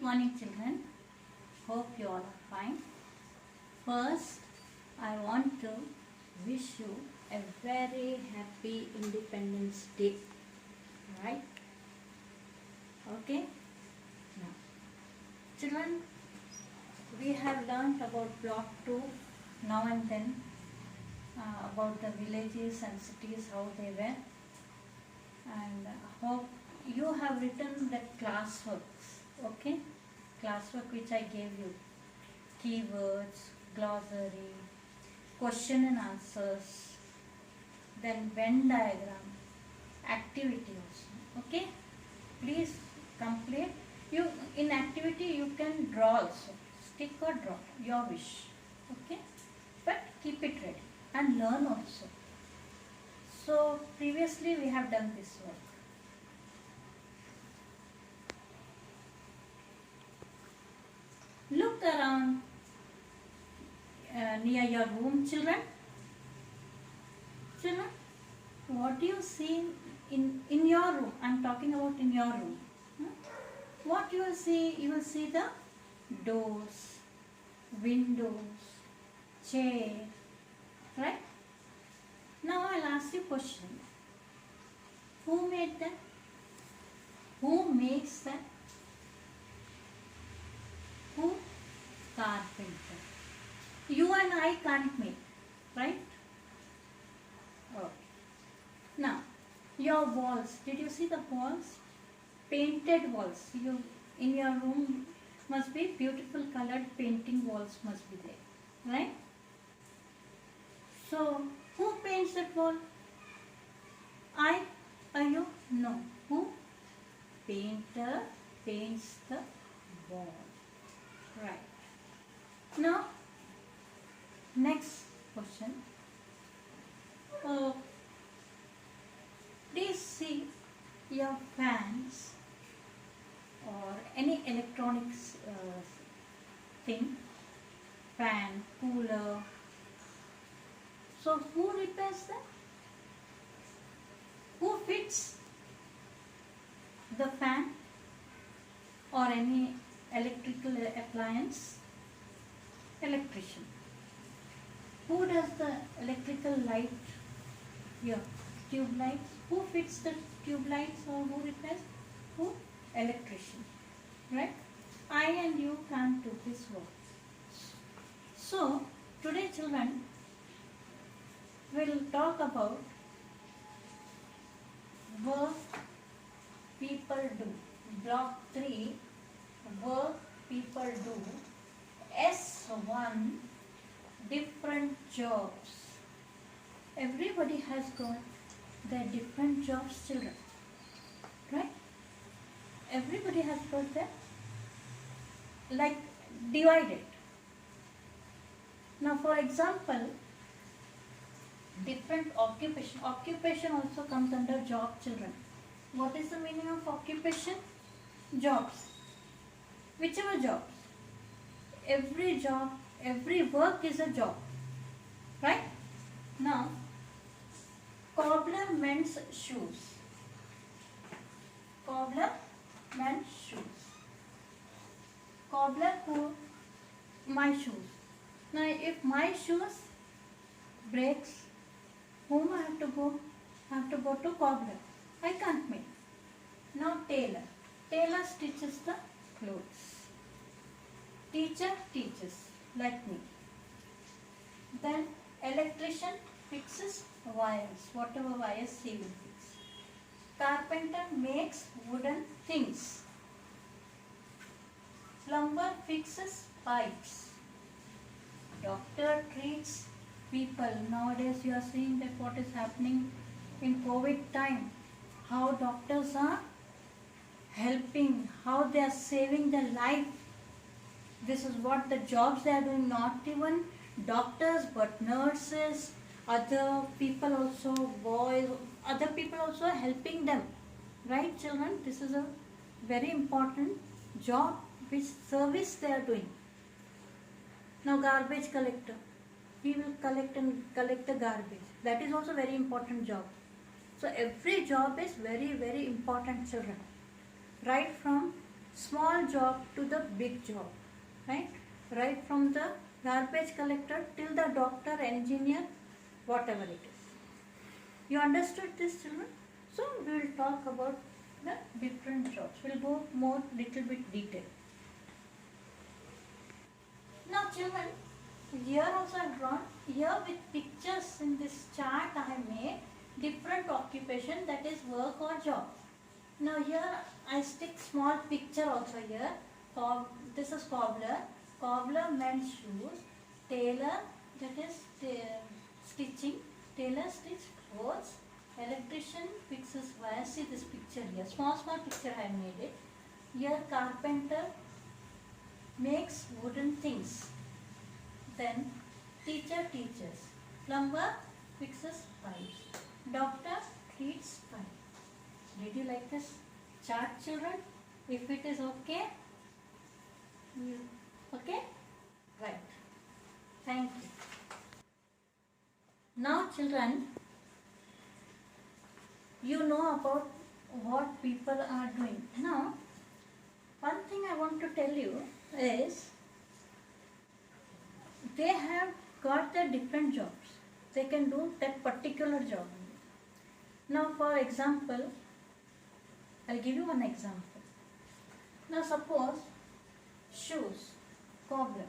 morning, children. Hope you all are fine. First, I want to wish you a very happy Independence Day. Right? Okay? Now, children, we have learnt about block 2 now and then, about the villages and cities, how they were. And hope you have written the classworks. Okay? Classwork which I gave you. Keywords, glossary, question and answers, then Venn diagram, activity also. Okay? Please complete. You in activity you can draw also. Stick or draw, your wish. Okay? But keep it ready and learn also. So previously we have done this work. Look around near your room, children. Children, what do you see in your room? I am talking about in your room. What you will see? You will see the doors, windows, chair, right? Now I'll ask you a question. Who made that? Who makes that? Who? Carpenter. You and I can't make, right? Okay. Now, your walls. Did you see the walls? Painted walls. You in your room must be beautiful colored painting walls must be there, right? So, who paints that wall? I or you? No. Who? Painter paints the wall. Right. Now, next question. Please see your fans or any electronics thing, fan, cooler. So who repairs that? Who fits the fan or any electrical appliance? Electrician. Who does the electrical light here? Tube lights. Who fits the tube lights or who repairs? Who? Electrician. Right? I and you can't do this work. So, today children, we'll talk about work people do. Block 3, work people do. S1, different jobs. Everybody has got their different jobs, children. Right? Everybody has got their, like, divided. Now, for example, different occupation. Occupation also comes under job, children. What is the meaning of occupation? Jobs. Whichever jobs. Every job, every work is a job. Right? Now, cobbler mends shoes. Cobbler mends shoes. Cobbler who? My shoes. Now, if my shoes breaks, whom I have to go? I have to go to cobbler. I can't make. Now, tailor. Tailor stitches the clothes. Teacher teaches, like me. Then electrician fixes wires, whatever wires he will fix. Carpenter makes wooden things. Plumber fixes pipes. Doctor treats people. Nowadays you are seeing that what is happening in COVID time. How doctors are helping, how they are saving their life. This is what the jobs they are doing, not even doctors but nurses, other people also, boys, other people also are helping them. Right, children? This is a very important job, which service they are doing. Now, garbage collector. He will collect the garbage. That is also very important job. So every job is very, very important, children. Right from small job to the big job, right? Right from the garbage collector till the doctor, engineer, whatever it is. You understood this, children? So we will talk about the different jobs. We'll go more little bit detail. Now children, here also I have drawn, here with pictures in this chart I have made different occupation, that is work or job. Now here I stick small picture also here. This is cobbler. Cobbler mends shoes. Tailor, that is stitching. Tailor stitch clothes. Electrician fixes wires. See this picture here. Small picture I have made it. Here carpenter makes wooden things. Then teacher teaches. Plumber fixes pipes. Doctor treats pipes. Did you like this chart, children? If it is okay, okay? Right. Thank you. Now children, you know about what people are doing. Now, one thing I want to tell you is, they have got their different jobs. They can do that particular job. Now for example, I'll give you one example. Now suppose shoes, cobbler.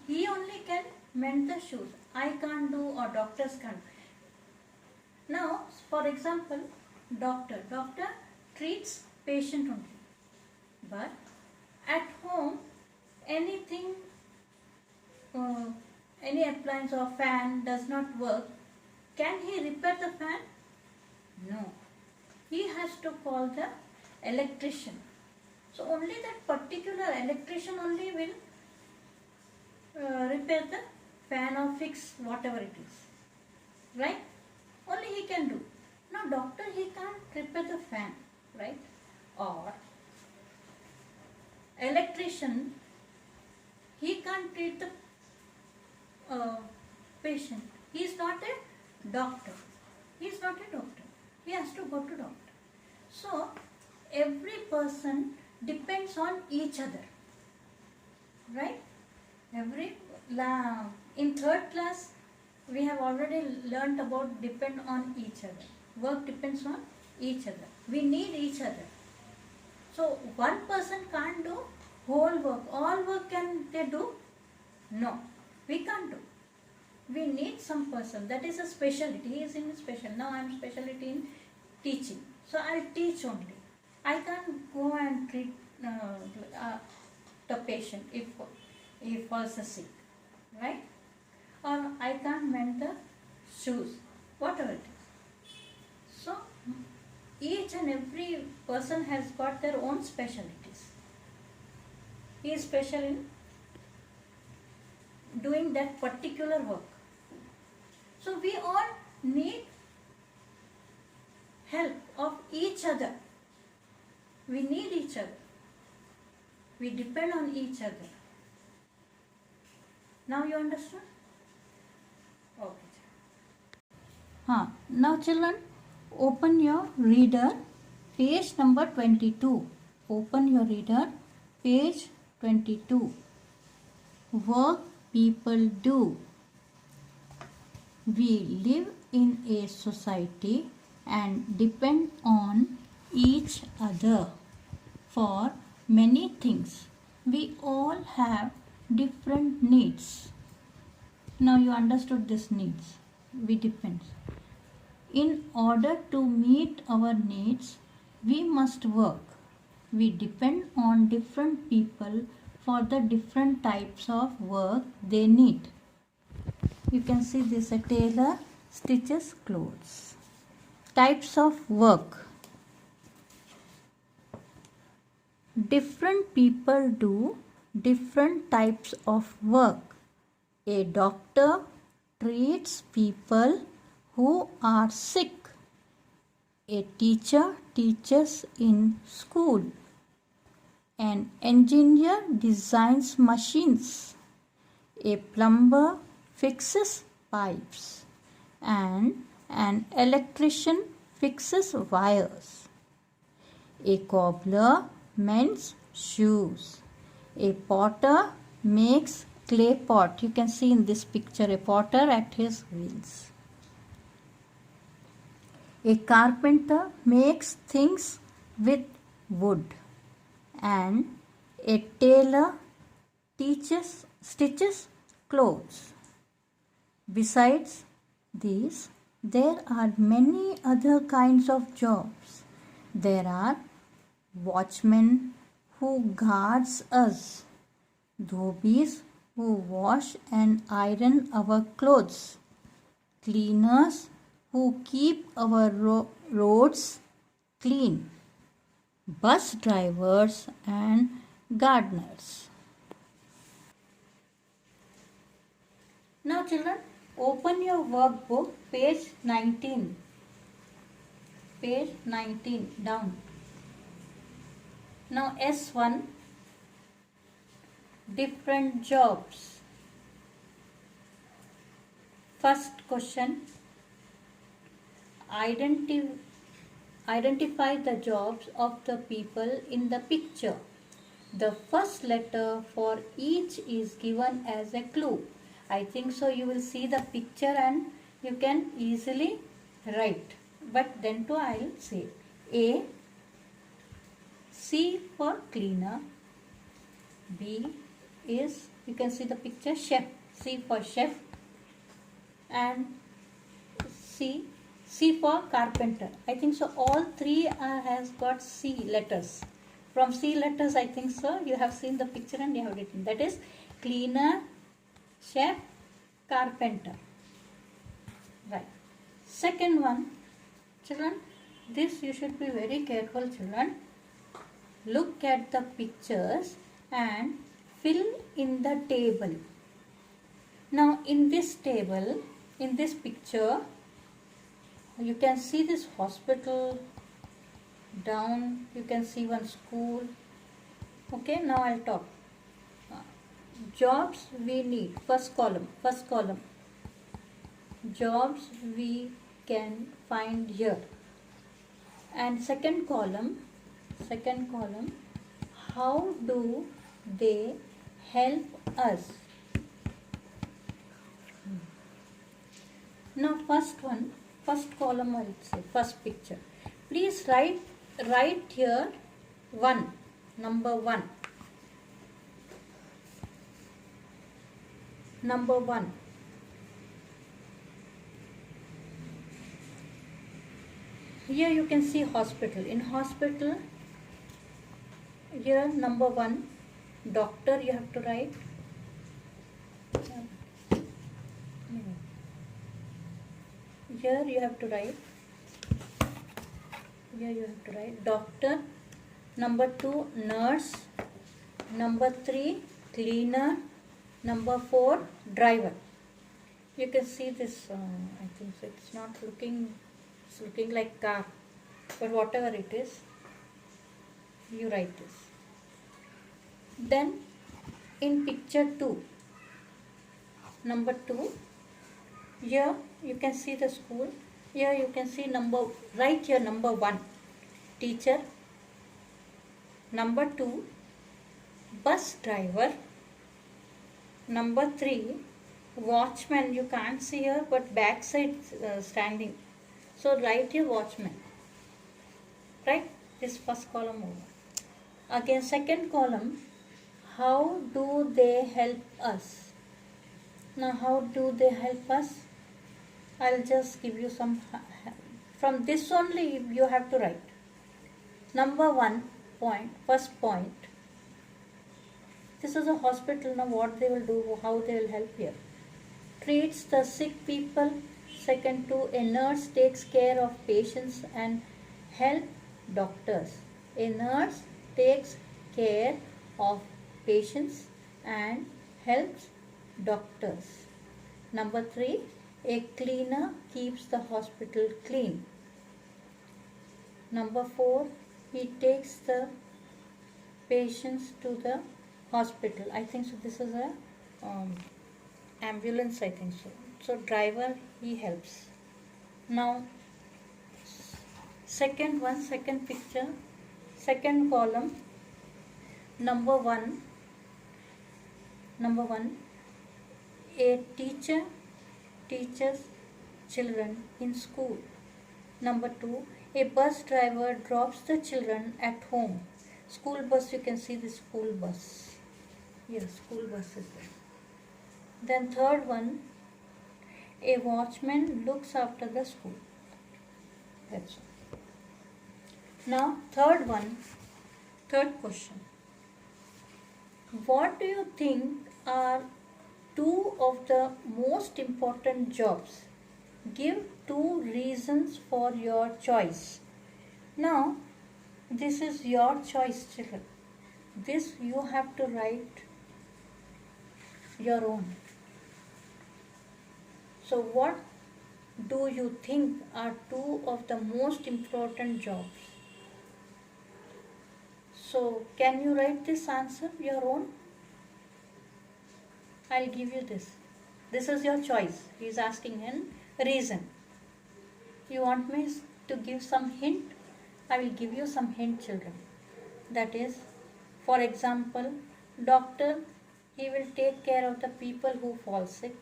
He only can mend the shoes. I can't do, or doctors can't. Now for example, doctor treats patient only. But at home, anything, any appliance or fan does not work, can he repair the fan? No. He has to call the electrician. So only that particular electrician only will repair the fan or fix whatever it is. Right? Only he can do. Now doctor, he can't repair the fan. Right? Or electrician, he can't treat the patient. He is not a doctor. He is not a doctor. He has to go to doctor. So every person depends on each other. Right? In third class, we have already learnt about depend on each other. Work depends on each other. We need each other. So one person can't do whole work. All work can they do? No, we can't do. We need some person. That is a specialty. He is in a special. Now I am specialty in teaching. So I will teach only. I can't go and treat the patient if he falls sick. Right? Or I can't mend the shoes. Whatever it is. So each and every person has got their own specialties. He is special in doing that particular work. So we all need help of each other. We need each other. We depend on each other. Now you understand? Okay. Now children, open your reader, page number 22. Open your reader, page 22. Work people do. We live in a society and depend on each other for many things. We all have different needs. Now you understood this needs. We depend. In order to meet our needs, we must work. We depend on different people for the different types of work they need. You can see this, a tailor stitches clothes. Types of work. Different people do different types of work. A doctor treats people who are sick. A teacher teaches in school. An engineer designs machines. A plumber fixes pipes. And an electrician fixes wires. A cobbler mends shoes. A potter makes clay pot. You can see in this picture a potter at his wheels. A carpenter makes things with wood, and a tailor stitches clothes. Besides these, there are many other kinds of jobs. There are watchmen who guards us, dhobis who wash and iron our clothes, cleaners who keep our roads clean, bus drivers and gardeners. Now children, open your workbook, page 19. Page 19 down. Now S1, different jobs. First question, identify the jobs of the people in the picture. The first letter for each is given as a clue. I think so you will see the picture and you can easily write. But then too I will say A, C for cleaner, B is, you can see the picture, chef, C for chef, and C for carpenter. I think so all three has got C letters. From C letters I think so you have seen the picture and you have written. That is cleaner, chef, carpenter. Right. Second one, children, this you should be very careful, children. Look at the pictures and fill in the table. Now in this table, in this picture, you can see this hospital, down you can see one school. Okay, now I'll talk. Jobs we need, first column, jobs we can find here, and second column, how do they help us? Now first column I will say, first picture. Please write here number one. Number one. Here you can see hospital. In hospital, here number one, doctor you have to write. Here you have to write. Doctor. Number two, nurse. Number three, cleaner. Number four, driver. You can see this, I think so it's not looking, it's looking like car, but whatever it is, you write this. Then in picture 2, number 2, here you can see the school. Here you can see right here number 1, teacher. Number 2, bus driver. Number 3, watchman. You can't see here, but backside standing. So write here watchman. Right? This first column over. Again, second column, how do they help us? Now, how do they help us? I'll just give you some. From this only you have to write. Number 1 point, first point. This is a hospital. Now what they will do, how they will help here. Treats the sick people. Second 2, a nurse takes care of patients and help doctors. A nurse takes care of patients and helps doctors. Number 3, a cleaner keeps the hospital clean. Number 4, he takes the patients to the hospital. I think so this is a ambulance, I think so. So driver, he helps. Now second picture, second column, Number one, a teacher teaches children in school. Number two, a bus driver drops the children at home. School bus, you can see the school bus. Yes, school bus is there. Then third one, a watchman looks after the school. That's all. Now third question. What do you think are two of the most important jobs? Give two reasons for your choice. Now, this is your choice, children. This you have to write your own. So, what do you think are two of the most important jobs? So, can you write this answer your own? I'll give you this. This is your choice. He is asking a reason. You want me to give some hint? I will give you some hint, children. That is, for example, doctor, he will take care of the people who fall sick.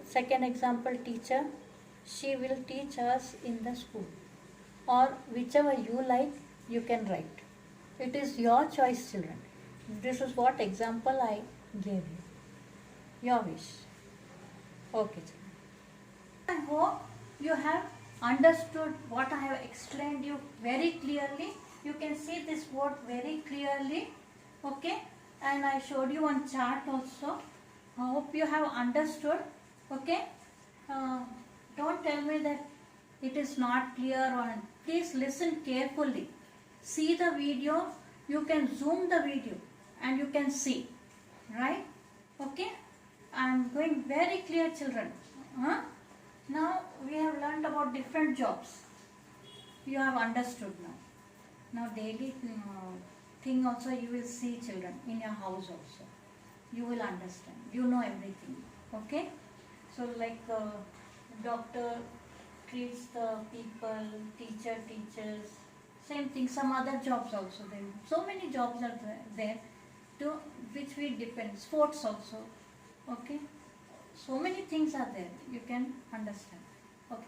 Second example, teacher, she will teach us in the school. Or whichever you like, you can write. It is your choice, children. This is what example I gave you. Your wish. Okay, children. I hope you have understood what I have explained you very clearly. You can see this word very clearly. Okay. And I showed you one chart also. I hope you have understood. Okay. Don't tell me that it is not clear or please listen carefully. See the video. You can zoom the video and you can see. Right? Okay. I am going very clear, children. Now we have learned about different jobs. You have understood now. Now daily thing also you will see, children, in your house also. You will understand. You know everything. Okay? So like doctor treats the people, teacher teaches. Same thing, some other jobs also there. So many jobs are there to which we depend. Sports also. Okay? So many things are there. You can understand. Okay.